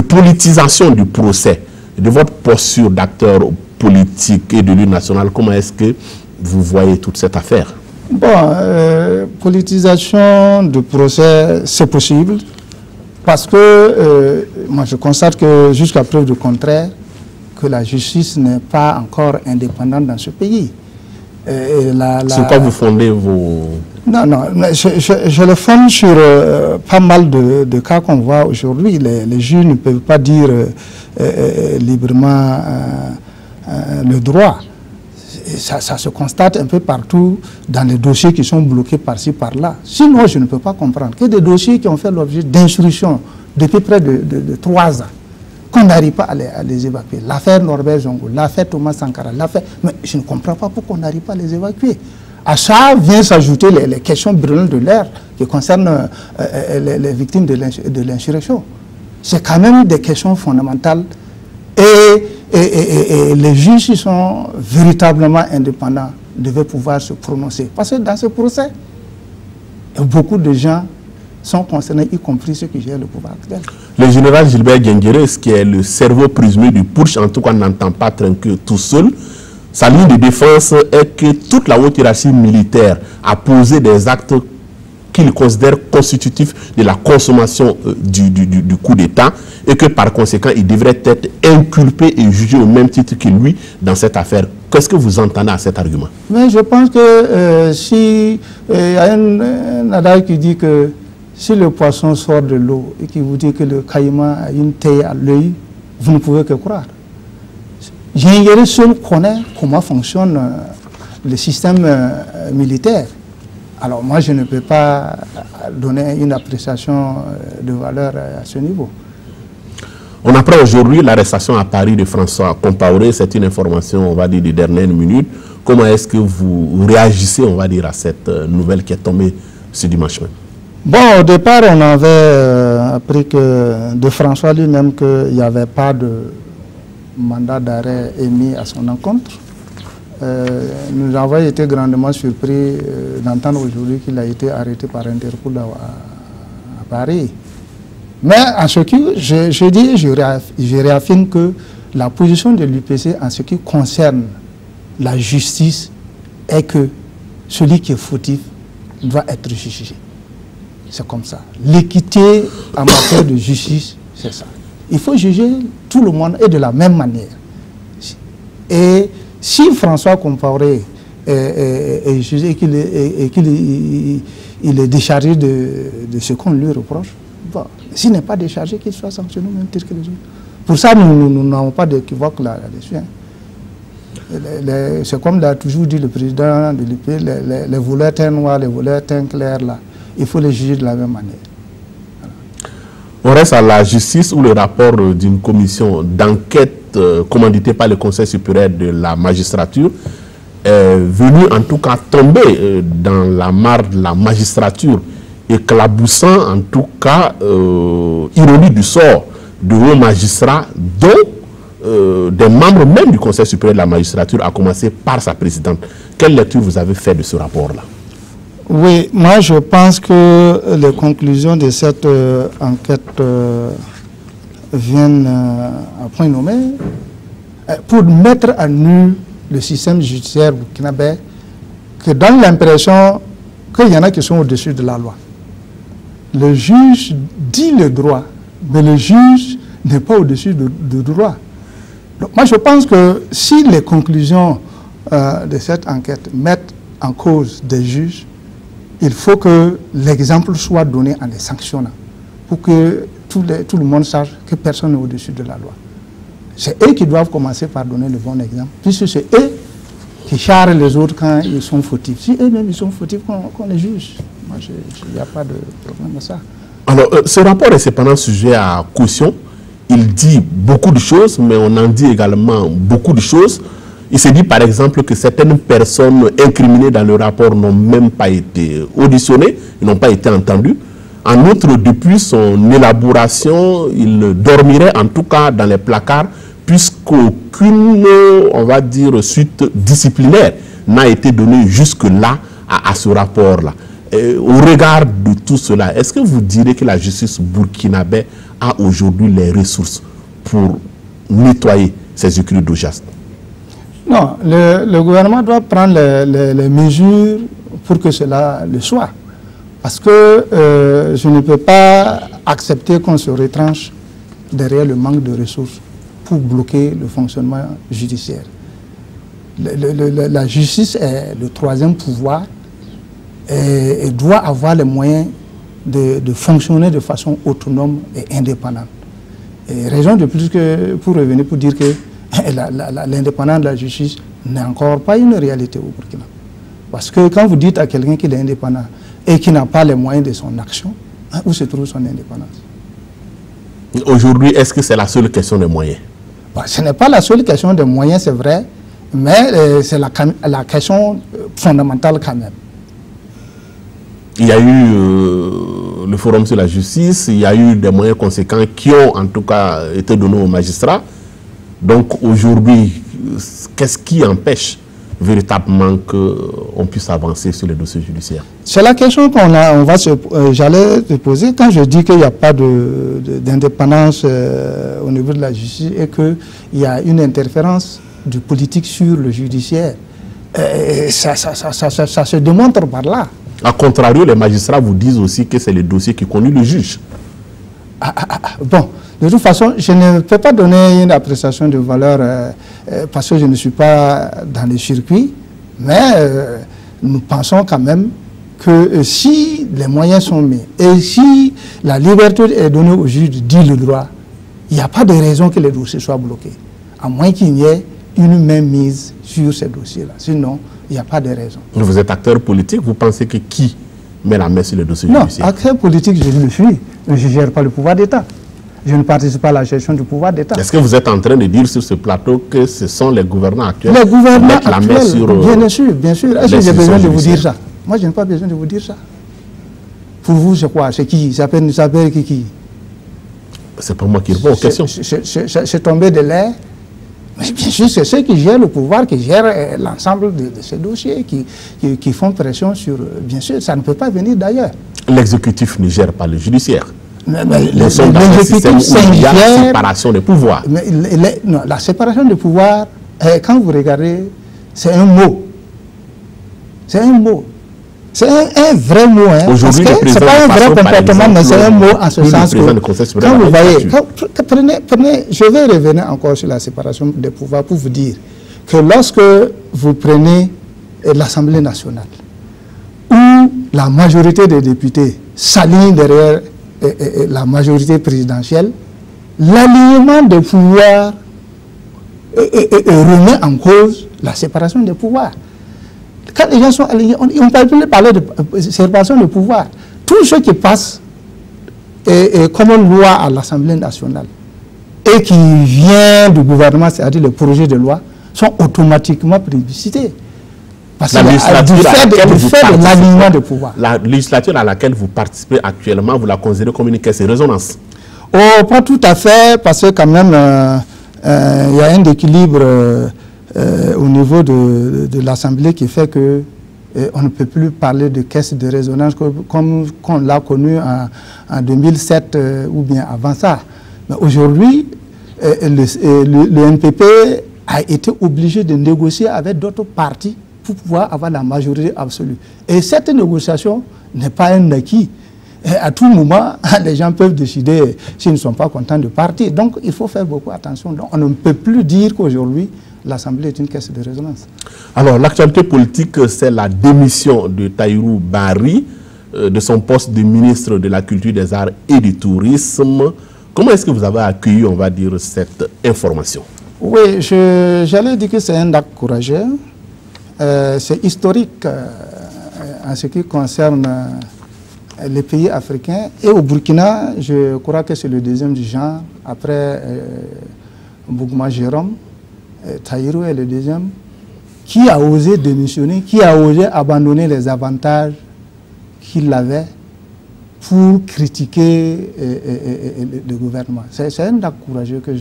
politisation du procès. De votre posture d'acteur politique et de l'Union nationale, comment est-ce que vous voyez toute cette affaire? Bon, politisation du procès, c'est possible, parce que moi je constate que jusqu'à preuve du contraire, que la justice n'est pas encore indépendante dans ce pays. Sur quoi vous fondez vos... Non, je le fonde sur pas mal de cas qu'on voit aujourd'hui. Les juges ne peuvent pas dire librement le droit. Ça se constate un peu partout dans les dossiers qui sont bloqués par-ci, par-là. Sinon, je ne peux pas comprendre que des dossiers qui ont fait l'objet d'instruction depuis près de 3 ans, qu'on n'arrive pas à les évacuer. L'affaire Norbert Zongo, l'affaire Thomas Sankara, l'affaire... Mais je ne comprends pas pourquoi on n'arrive pas à les évacuer. À ça vient s'ajouter les questions brûlantes de l'heure qui concernent les victimes de l'insurrection. C'est quand même des questions fondamentales et les juges qui sont véritablement indépendants devaient pouvoir se prononcer. Parce que dans ce procès, beaucoup de gens sont concernés, y compris ceux qui gèrent le pouvoir actuel. Le général Gilbert Guinguérès, qui est le cerveau présumé du putsch, en tout cas n'entend pas trinquer tout seul. Sa ligne de défense est que toute la haute hiérarchie militaire a posé des actes qu'il considère constitutifs de la consommation du coup d'État et que par conséquent, il devrait être inculpé et jugé au même titre que lui dans cette affaire. Qu'est-ce que vous entendez à cet argument? Mais je pense que si il y a un adage qui dit que si le poisson sort de l'eau et qui vous dit que le caïman a une taille à l'œil, vous ne pouvez que croire. Guinguérès seul connaît comment fonctionne le système militaire. Alors moi, je ne peux pas donner une appréciation de valeur à ce niveau. On apprend aujourd'hui l'arrestation à Paris de François Compaoré. C'est une information, on va dire, de dernière minute. Comment est-ce que vous réagissez, on va dire, à cette nouvelle qui est tombée ce dimanche même? Bon, au départ, on avait appris que de François lui-même qu'il n'y avait pas de mandat d'arrêt émis à son encontre. Nous avons été grandement surpris d'entendre aujourd'hui qu'il a été arrêté par Interpol à Paris. Mais en ce qui, je réaffirme que la position de l'UPC en ce qui concerne la justice est que celui qui est fautif doit être jugé. C'est comme ça. L'équité en matière de justice, c'est ça. Il faut juger tout le monde et de la même manière. Et si François Compaoré est jugé et qu'il est déchargé de ce qu'on lui reproche, bon, s'il n'est pas déchargé, qu'il soit sanctionné au même titre que les autres. Pour ça, nous n'avons pas d'équivoque là-dessus. C'est comme l'a toujours dit le président de l'UP, les voleurs teints noirs, les voleurs teints clairs, là, il faut les juger de la même manière. On reste à la justice où le rapport d'une commission d'enquête commanditée par le Conseil supérieur de la magistrature est venu en tout cas tomber dans la mare de la magistrature, éclaboussant en tout cas ironie du sort de hauts magistrats dont des membres même du Conseil supérieur de la magistrature, à commencer par sa présidente. Quelle lecture vous avez fait de ce rapport-là? Oui, moi je pense que les conclusions de cette enquête viennent à point nommé pour mettre à nu le système judiciaire burkinabé, que donne l'impression qu'il y en a qui sont au-dessus de la loi. Le juge dit le droit, mais le juge n'est pas au-dessus du droit. Donc moi je pense que si les conclusions de cette enquête mettent en cause des juges, il faut que l'exemple soit donné en les sanctionnant pour que tout le monde sache que personne n'est au-dessus de la loi. C'est eux qui doivent commencer par donner le bon exemple, puisque c'est eux qui charrent les autres quand ils sont fautifs. Si eux-mêmes ils sont fautifs, qu'on les juge. Moi, il n'y a pas de problème à ça. Alors, ce rapport est cependant sujet à caution. Il dit beaucoup de choses, mais on en dit également beaucoup de choses. Il s'est dit par exemple que certaines personnes incriminées dans le rapport n'ont même pas été auditionnées, n'ont pas été entendues. En outre, depuis son élaboration, il dormirait en tout cas dans les placards, puisqu'aucune, on va dire, suite disciplinaire n'a été donnée jusque-là à ce rapport-là. Au regard de tout cela, est-ce que vous direz que la justice burkinabé a aujourd'hui les ressources pour nettoyer ces écuries d'Ojast? Non, le gouvernement doit prendre les mesures pour que cela le soit. Parce que je ne peux pas accepter qu'on se retranche derrière le manque de ressources pour bloquer le fonctionnement judiciaire. La justice est le troisième pouvoir et doit avoir les moyens de fonctionner de façon autonome et indépendante. Et raison de plus que pour revenir pour dire que l'indépendance de la justice n'est encore pas une réalité au Burkina. Parce que quand vous dites à quelqu'un qu'il est indépendant et qu'il n'a pas les moyens de son action, où se trouve son indépendance? Aujourd'hui, est-ce que c'est la seule question des moyens? Ce n'est pas la seule question des moyens, c'est vrai, Mais c'est la question fondamentale quand même. Il y a eu le forum sur la justice, il y a eu des moyens conséquents qui ont en tout cas été donnés aux magistrats. Donc aujourd'hui, qu'est-ce qui empêche véritablement qu'on puisse avancer sur les dossiers judiciaires? C'est la question j'allais te poser quand je dis qu'il n'y a pas d'indépendance au niveau de la justice et qu'il y a une interférence du politique sur le judiciaire. Ça se démontre par là. A contrario, les magistrats vous disent aussi que c'est le dossier qui conduit le juge. Bon, de toute façon, je ne peux pas donner une appréciation de valeur parce que je ne suis pas dans les circuits, mais nous pensons quand même que si les moyens sont mis et si la liberté est donnée au juge de dire le droit, il n'y a pas de raison que les dossiers soient bloqués, à moins qu'il y ait une mainmise sur ces dossiers-là. Sinon, il n'y a pas de raison. Vous êtes acteur politique, vous pensez que qui met la main sur les dossiers judiciaires? Non, acteur politique, je le suis. Je ne gère pas le pouvoir d'État. Je ne participe pas à la gestion du pouvoir d'État. Est-ce que vous êtes en train de dire sur ce plateau que ce sont les gouvernants actuels qui mettent la main sur... Bien sûr, bien sûr. Est-ce que j'ai besoin de vous dire ça? Moi, je n'ai pas besoin de vous dire ça. Pour vous, c'est quoi? C'est qui? Ça s'appelle qui? C'est pas moi qui réponds aux questions. C'est tombé de l'air. Mais bien sûr, c'est ceux qui gèrent le pouvoir, qui gèrent l'ensemble de ces dossiers, qui font pression sur... Bien sûr, ça ne peut pas venir d'ailleurs. L'exécutif ne gère pas le judiciaire. Nous sommes dans un système où il y a la séparation des pouvoirs. Non, la séparation des pouvoirs, quand vous regardez, c'est un mot. C'est un mot. C'est un vrai mot. Aujourd'hui, ce n'est pas un vrai comportement, mais c'est un mot en ce sens que quand vous voyez, prenez, je vais revenir encore sur la séparation des pouvoirs pour vous dire que lorsque vous prenez l'Assemblée nationale, où la majorité des députés s'alignent derrière la majorité présidentielle, l'alignement des pouvoirs remet en cause la séparation des pouvoirs. Quand les gens sont alignés, on ne peut plus parler de séparation de pouvoir. Tout ce qui passe comme une loi à l'Assemblée nationale et qui vient du gouvernement, c'est-à-dire les projets de loi, sont automatiquement plébiscités. Parce que du fait de l'alignement de pouvoir. La législature à laquelle vous participez actuellement, vous la considérez comme une caisse de résonance? Oh, pas tout à fait, parce que quand même, il y a un équilibre au niveau de l'Assemblée qui fait que on ne peut plus parler de caisse de résonance comme on l'a connu en 2007 ou bien avant ça. Mais aujourd'hui, le NPP a été obligé de négocier avec d'autres partis pour pouvoir avoir la majorité absolue. Et cette négociation n'est pas un acquis. Et à tout moment, les gens peuvent décider s'ils ne sont pas contents de partir. Donc, il faut faire beaucoup attention. Donc, on ne peut plus dire qu'aujourd'hui, l'Assemblée est une caisse de résonance. Alors, l'actualité politique, c'est la démission de Tahirou Barry de son poste de ministre de la Culture, des Arts et du Tourisme. Comment est-ce que vous avez accueilli, on va dire, cette information? Oui, j'allais dire que c'est un acte courageux. C'est historique en ce qui concerne les pays africains. Et au Burkina, je crois que c'est le deuxième du genre, après Bougma Jérôme. Tahirou est le deuxième, qui a osé démissionner, qui a osé abandonner les avantages qu'il avait pour critiquer le gouvernement. C'est un acte courageux que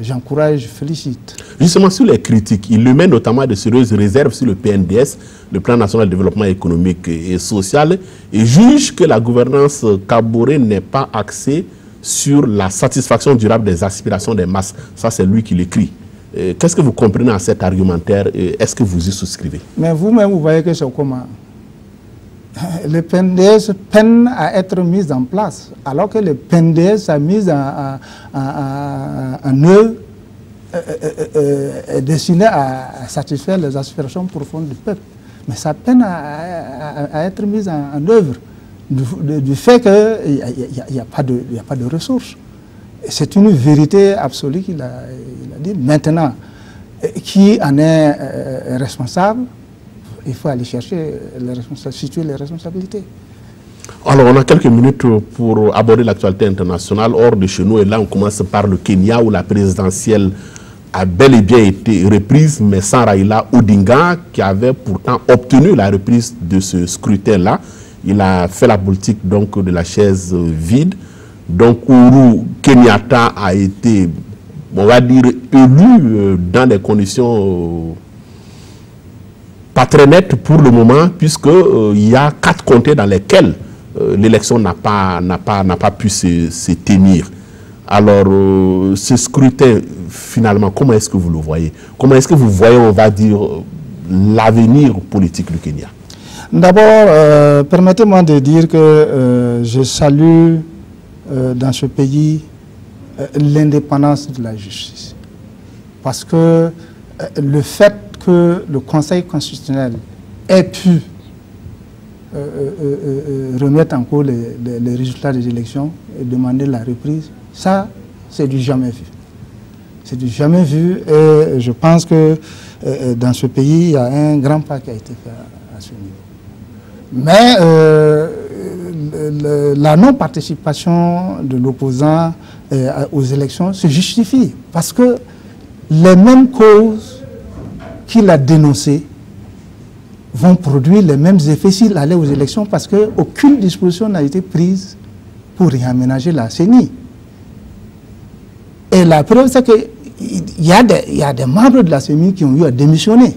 j'encourage, je félicite. Justement, sur les critiques, il le met notamment à de sérieuses réserves sur le PNDS, le Plan national de développement économique et social, et juge que la gouvernance Kaboré n'est pas axée sur la satisfaction durable des aspirations des masses. Ça, c'est lui qui l'écrit. Qu'est-ce que vous comprenez à cet argumentaire? Est-ce que vous y souscrivez? Mais vous-même, vous voyez que c'est comment? Le PNDS peine à être mis en place, alors que le PNDS a mis en œuvre est destiné à satisfaire les aspirations profondes du peuple. Mais ça peine à être mis en œuvre du fait qu'il n'y a pas de ressources. C'est une vérité absolue qu'il a dit. Maintenant, qui en est responsable? Il faut aller chercher situer les responsabilités. Alors, on a quelques minutes pour aborder l'actualité internationale hors de chez nous. Et là, on commence par le Kenya, où la présidentielle a bel et bien été reprise, mais sans Raila Odinga, qui avait pourtant obtenu la reprise de ce scrutin-là. Il a fait la politique donc de la chaise vide. Donc Uhuru Kenyatta a été, on va dire, élu dans des conditions pas très nettes pour le moment, puisque il y a 4 comtés dans lesquels l'élection n'a pas pu se tenir. Alors, ce scrutin, finalement, comment est-ce que vous le voyez? Comment est-ce que vous voyez, on va dire, l'avenir politique du Kenya? D'abord, permettez-moi de dire que je salue dans ce pays l'indépendance de la justice. Parce que le fait que le Conseil constitutionnel ait pu remettre en cause les résultats des élections et demander la reprise, ça, c'est du jamais vu. C'est du jamais vu et je pense que dans ce pays, il y a un grand pas qui a été fait à ce niveau. Mais la non-participation de l'opposant aux élections se justifie parce que les mêmes causes qu'il a dénoncées vont produire les mêmes effets s'il allait aux élections parce qu'aucune disposition n'a été prise pour réaménager la CENI. Et la preuve, c'est qu'il y a des membres de la CENI qui ont eu à démissionner.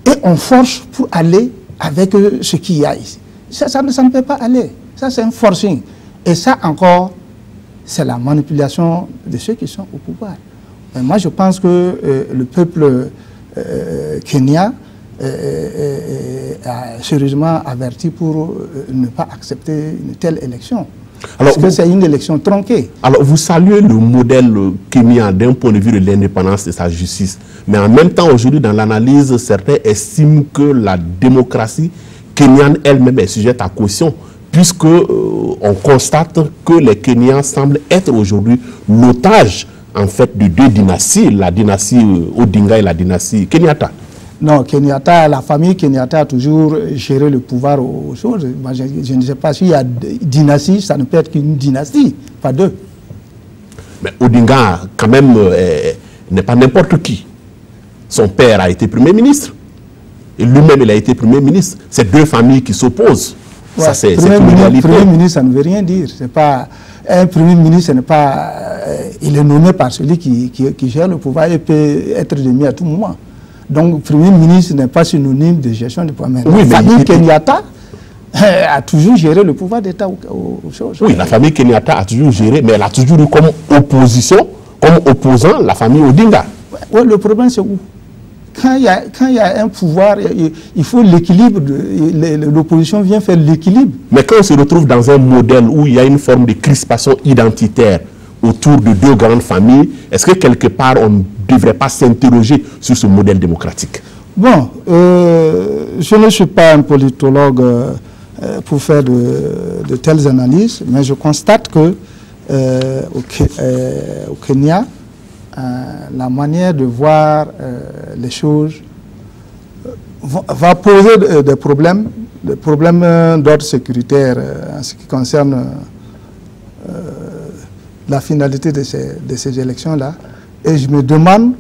Et on force pour aller avec ce qu'il y a ici. Ça ne peut pas aller. Ça, c'est un forcing. Et ça, encore, c'est la manipulation de ceux qui sont au pouvoir. Mais moi, je pense que le peuple kenyan a sérieusement averti pour ne pas accepter une telle élection. Alors, parce que c'est une élection tronquée. Alors, vous saluez le modèle kenyan d'un point de vue de l'indépendance de sa justice. Mais en même temps, aujourd'hui, dans l'analyse, certains estiment que la démocratie kenyane elle-même est sujette à caution, puisque on constate que les Kenyans semblent être aujourd'hui l'otage, en fait, de 2 dynasties, la dynastie Odinga et la dynastie Kenyatta. Non, Kenyatta, la famille Kenyatta a toujours géré le pouvoir aux choses. Moi, je ne sais pas s'il y a dynastie, ça ne peut être qu'une dynastie, pas 2. Mais Odinga, quand même, n'est pas n'importe qui. Son père a été Premier ministre. Et lui-même, il a été Premier ministre. C'est 2 familles qui s'opposent. Ouais, ça, c'est une réalité. Premier ministre, ça ne veut rien dire. C'est pas, un Premier ministre, ce n'est pas... il est nommé par celui qui gère le pouvoir et peut être démis à tout moment. Donc, Premier ministre n'est pas synonyme de gestion du pouvoir. Mais oui, la famille Kenyatta a toujours géré le pouvoir d'État aux choses. Oui, la famille Kenyatta a toujours géré, mais elle a toujours eu comme opposition, comme opposant, la famille Odinga. Oui, le problème, c'est où? Quand il y a un pouvoir, il faut l'équilibre. L'opposition vient faire l'équilibre. Mais quand on se retrouve dans un modèle où il y a une forme de crispation identitaire autour de 2 grandes familles, est-ce que quelque part on ne devrait pas s'interroger sur ce modèle démocratique? Bon, je ne suis pas un politologue pour faire de telles analyses, mais je constate que au Kenya, la manière de voir les choses va poser des problèmes d'ordre sécuritaire en ce qui concerne la finalité de ces élections-là. Et je me demande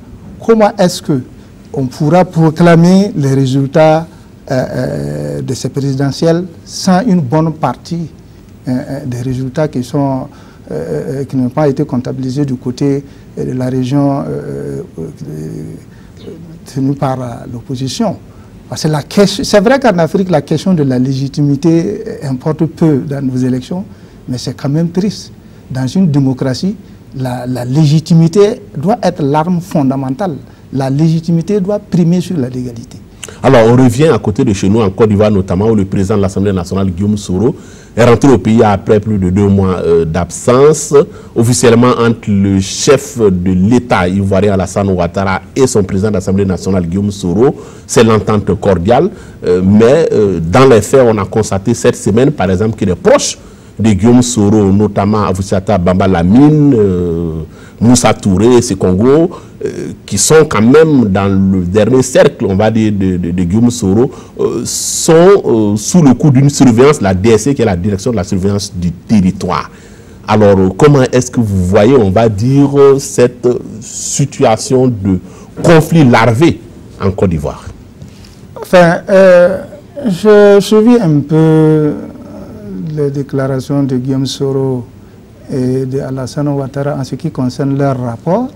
comment est-ce qu'on pourra proclamer les résultats de ces présidentielles sans une bonne partie des résultats qui n'ont pas été comptabilisés du côté de la région tenue par l'opposition. Parce que c'est vrai qu'en Afrique, la question de la légitimité importe peu dans nos élections, mais c'est quand même triste. Dans une démocratie, la légitimité doit être l'arme fondamentale. La légitimité doit primer sur la légalité. Alors, on revient à côté de chez nous, en Côte d'Ivoire notamment, où le président de l'Assemblée nationale, Guillaume Soro, est rentré au pays après plus de 2 mois d'absence. Officiellement, entre le chef de l'État ivoirien Alassane Ouattara et son président de l'Assemblée nationale, Guillaume Soro, c'est l'entente cordiale. Mais dans les faits, on a constaté cette semaine, par exemple, qu'il est proche de Guillaume Soro, notamment Avoussata Bamba Lamine, Moussa Touré, ces Congo, qui sont quand même dans le dernier cercle, on va dire, de Guillaume Soro, sont sous le coup d'une surveillance, la DSC, qui est la direction de la surveillance du territoire. Alors, comment est-ce que vous voyez, on va dire, cette situation de conflit larvé en Côte d'Ivoire? Enfin, je suivis un peu les déclarations de Guillaume Soro et de Alassane Ouattara en ce qui concerne leur rapport.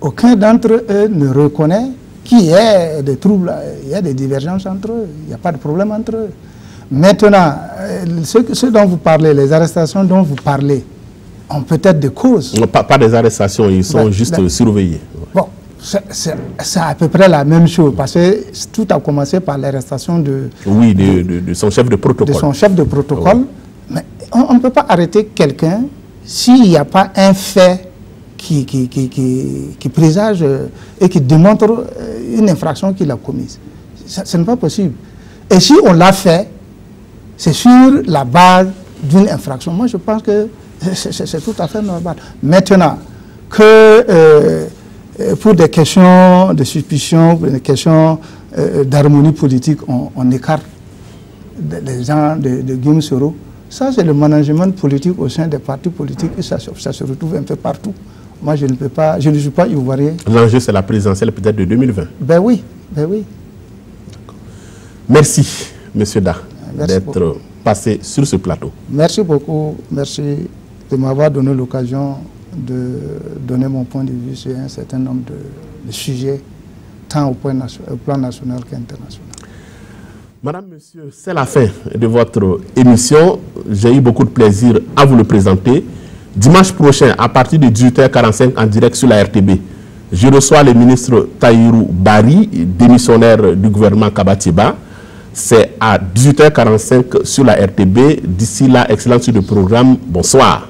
Aucun d'entre eux ne reconnaît qu'il y ait des troubles, il y a des divergences entre eux, il n'y a pas de problème entre eux. Maintenant, ce dont vous parlez, les arrestations dont vous parlez, ont peut-être des causes. Non, pas des arrestations, ils sont juste surveillés. Bon, c'est à peu près la même chose, parce que tout a commencé par l'arrestation de... Oui, de son chef de protocole. De son chef de protocole. Oui. Mais on ne peut pas arrêter quelqu'un s'il n'y a pas un fait qui présage et qui démontre une infraction qu'il a commise. Ce n'est pas possible. Et si on l'a fait, c'est sur la base d'une infraction. Moi, je pense que c'est tout à fait normal. Maintenant, que pour des questions de suspicion, pour des questions d'harmonie politique, on écarte les gens de Guillaume Soro, ça c'est le management politique au sein des partis politiques et ça se retrouve un peu partout. Moi, je ne suis pas ivoirien. L'enjeu, c'est la présidentielle peut-être de 2020. Ben oui, ben oui. Merci, Monsieur Da, d'être passé sur ce plateau. Merci beaucoup. Merci de m'avoir donné l'occasion de donner mon point de vue sur un certain nombre de sujets, tant au plan national qu'international. Madame, Monsieur, c'est la fin de votre émission. J'ai eu beaucoup de plaisir à vous le présenter. Dimanche prochain, à partir de 18h45 en direct sur la RTB, je reçois le ministre Tahirou Barry, démissionnaire du gouvernement Kabatiba. C'est à 18h45 sur la RTB. D'ici là, excellente suite de programme. Bonsoir.